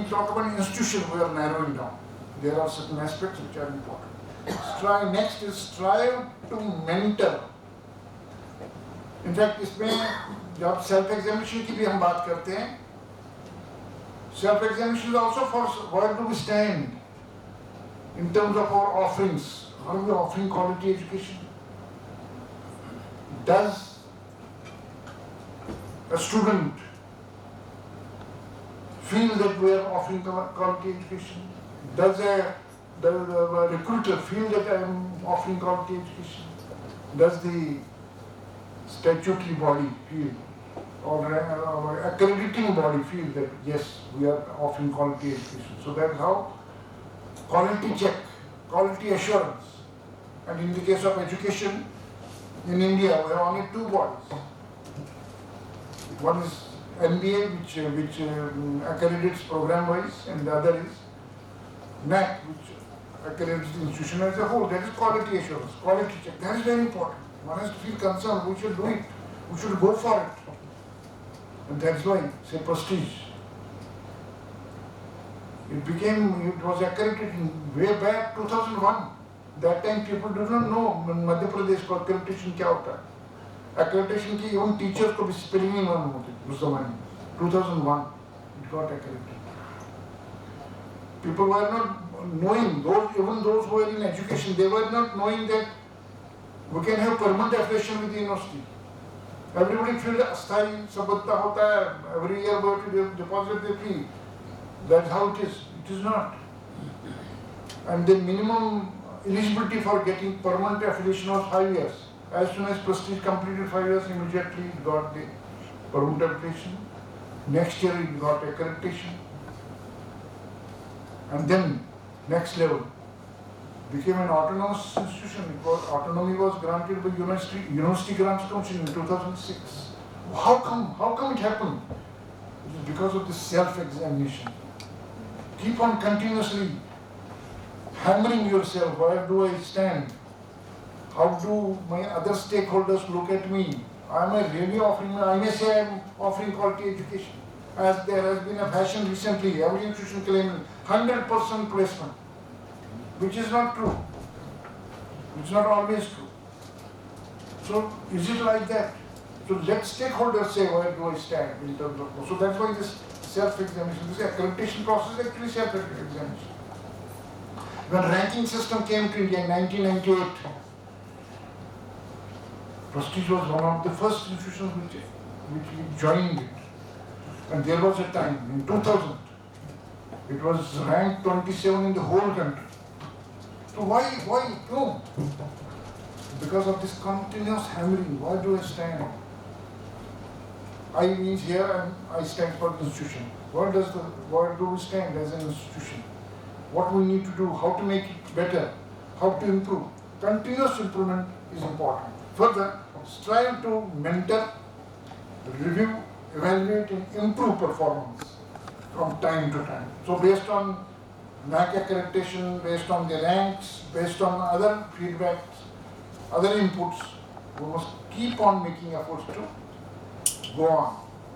we talk about an institution, we are narrowing down. There are certain aspects which are important. Next is strive to mentor. In fact, इसमें जब self examination की भी हम बात करते हैं, self examination is also for where do we stand in terms of our offerings. Are we offering quality education? Does a student feel that we are offering quality education? Does a recruiter feel that I am offering quality education? Does the statutory body feel, or accrediting body feel that yes, we are offering quality education? So that's how quality check, quality assurance. And in the case of education, in India, we have only two bodies. One is NBA, which accredits program-wise, and the other is NAC, which accredits the institution as a whole. That is quality assurance, quality check. That is very important. One has to feel concerned. We should do it. We should go for it. And that's why, say, prestige. It was accredited way back 2001. That time people do not know Madhya Pradesh को accreditation क्या होता है. Accreditation की even teachers को भी spelling नहीं मालूम होती उस समय. 2001 it got accredited. People were not knowing, even those who were in education, they were not knowing that we can have permanent affiliation with the university. Everybody feels अस्थायी सबत्ता होता है. Every year we have to deposit the fee. That's how it is. It is not. And the minimum eligibility for getting permanent affiliation was 5 years. As soon as Prestige completed 5 years, immediately it got the permanent affiliation. Next year it got accreditation. And then, next level, became an autonomous institution. Autonomy was granted by University Grants Commission in 2006. How come it happened? It is because of this self-examination. Keep on continuously hammering yourself, where do I stand? How do my other stakeholders look at me? Am I really offering, I may say I am offering quality education. As there has been a fashion recently, every institution claiming 100% placement, which is not true. It's not always true. So is it like that? So let stakeholders say where do I stand in terms of, so that's why this self-examination, this accreditation process is actually self-examination. When ranking system came to India in 1998, Prestige was one of the first institutions which joined it. And there was a time, in 2000, it was ranked 27 in the whole country. So why? No. Because of this continuous hammering, why do I stand? I means here I stand for the institution. Where do we stand as an institution? What we need to do, how to make it better, how to improve. Continuous improvement is important. Further, strive to mentor, review, evaluate and improve performance from time to time. So based on NAC accreditation, based on the ranks, based on other feedbacks, other inputs, we must keep on making efforts to go on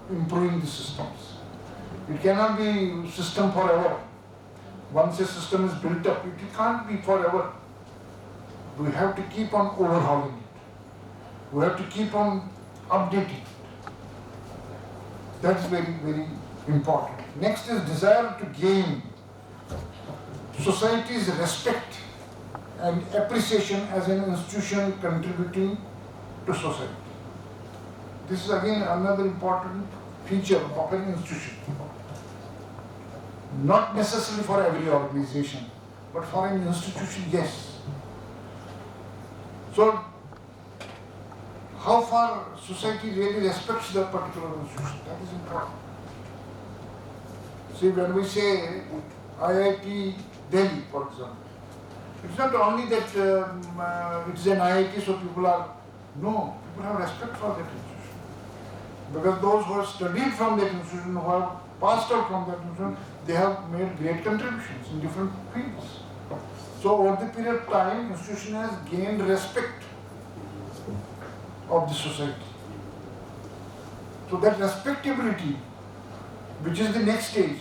improving the systems. It cannot be system forever. Once a system is built up, it can't be forever. We have to keep on overhauling it. We have to keep on updating it. That's very, very important. Next is desire to gain society's respect and appreciation as an institution contributing to society. This is again another important feature of an institution. Not necessarily for every organization, but for an institution, yes. So, how far society really respects that particular institution, that is important. See, when we say IIT Delhi, for example, it's not only that it is an IIT, so people have respect for that institution. Because those who have studied from that institution, who have passed out from that institution, they have made great contributions in different fields. So over the period of time, institution has gained respect of the society. So that respectability, which is the next stage,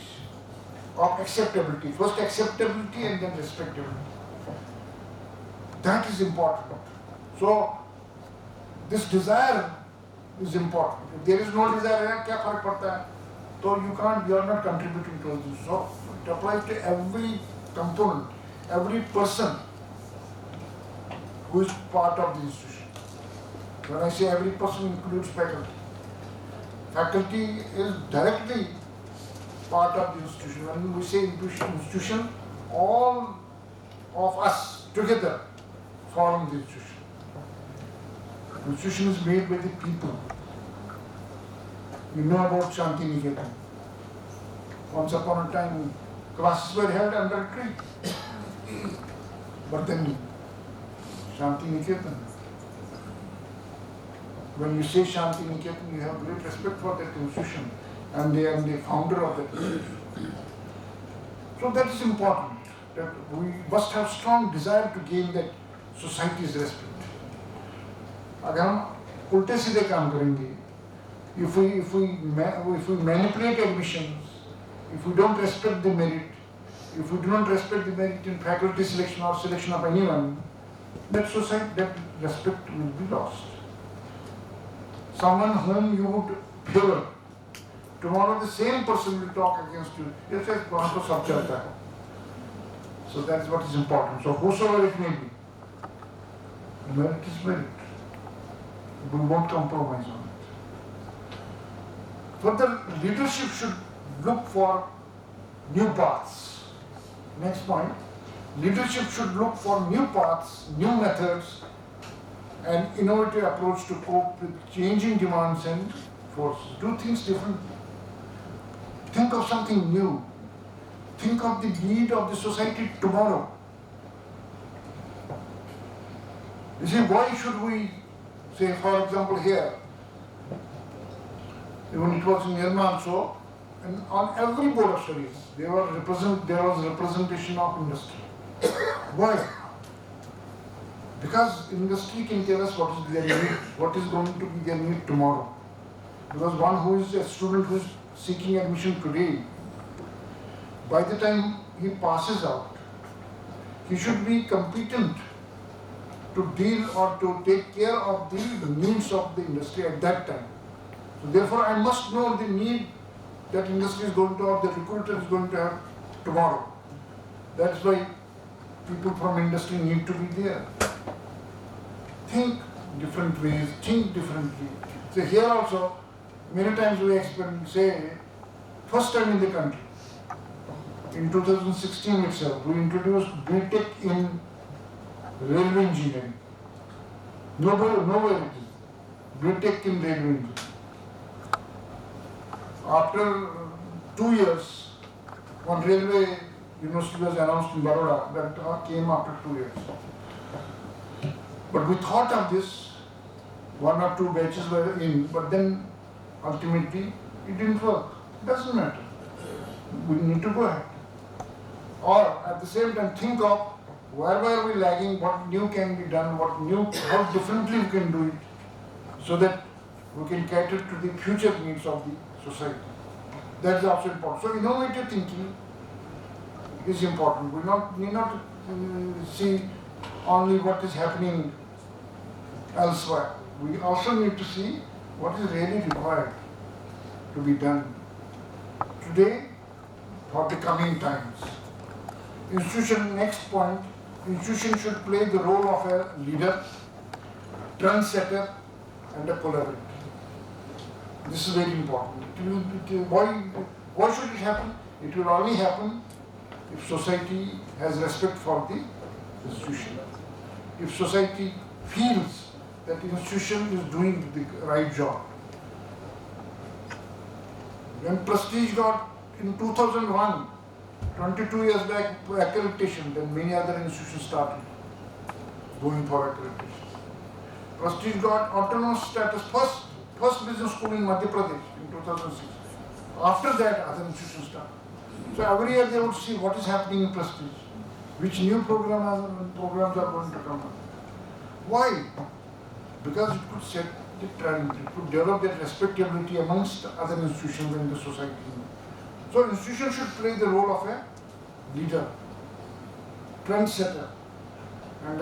of acceptability. First acceptability and then respectability. That is important. So this desire is important. If there is no desire, क्या फर्क पड़ता है? So you are not contributing to this. So it applies to every component, every person who is part of the institution. When I say every person, includes faculty. Faculty is directly part of the institution. When we say institution, all of us together form the institution. Institution is made by the people. You know about Shanti Niketan. Once upon a time, classes were held under a tree. But then, Shanti Niketan. When you say Shanti Niketan, you have great respect for that institution, and they are the founder of that institution. So that is important, that we must have strong desire to gain that society's respect. अगर हम उल्टे सीधे काम करेंगे, if we manipulate admissions, if we don't respect the merit, if we do not respect the merit in faculty selection or selection of anyone, that society, that respect will be lost. Someone whom you would favor, tomorrow the same person will talk against you. Yes, yes, वहाँ तो सब चलता है. So that's what is important. So whosoever it may be, merit is merit. We won't compromise on it. Further, leadership should look for new paths. Next point, leadership should look for new paths, new methods, and innovative approach to cope with changing demands and forces. Do things differently. Think of something new. Think of the need of the society tomorrow. You see, why should we say, for example, here, even it was in Myanmar also, and on every board of studies, there was representation of industry. Why? Because industry can tell us what is their need, what is going to be their need tomorrow. Because one who is a student who is seeking admission today, by the time he passes out, he should be competent to deal or to take care of the needs of the industry at that time. So therefore, I must know the need that industry is going to have, the recruiter is going to have tomorrow. That's why people from industry need to be there. Think different ways, think differently. So here also, many times we say, first time in the country, in 2016 itself, we introduced BTech in railway engineering. Nowhere it is. BTech in railway engineering. After 2 years, one railway university was announced in Baroda, that came after 2 years. But we thought of this, 1 or 2 batches were in, but then ultimately it didn't work. Doesn't matter. We need to go ahead. Or at the same time think of wherever we're lagging, what new can be done, how differently we can do it, so that we can cater to the future needs of the society. That is also important. So innovative thinking is important. We need not see only what is happening elsewhere. We also need to see what is really required to be done today for the coming times. Next point, institution should play the role of a leader, trendsetter, and a collaborator. This is very important. Why should it happen? It will only happen if society has respect for the institution. If society feels that the institution is doing the right job. When Prestige got in 2001, 22 years back, accreditation, then many other institutions started going for accreditation. Prestige got autonomous status, first business school in Madhya Pradesh in 2006. After that, other institutions started. So every year they would see what is happening in Prestige, which new programs are going to come up. Why? Because it could set the trend, it could develop that respectability amongst other institutions in the society. So institution should play the role of a leader, trendsetter, and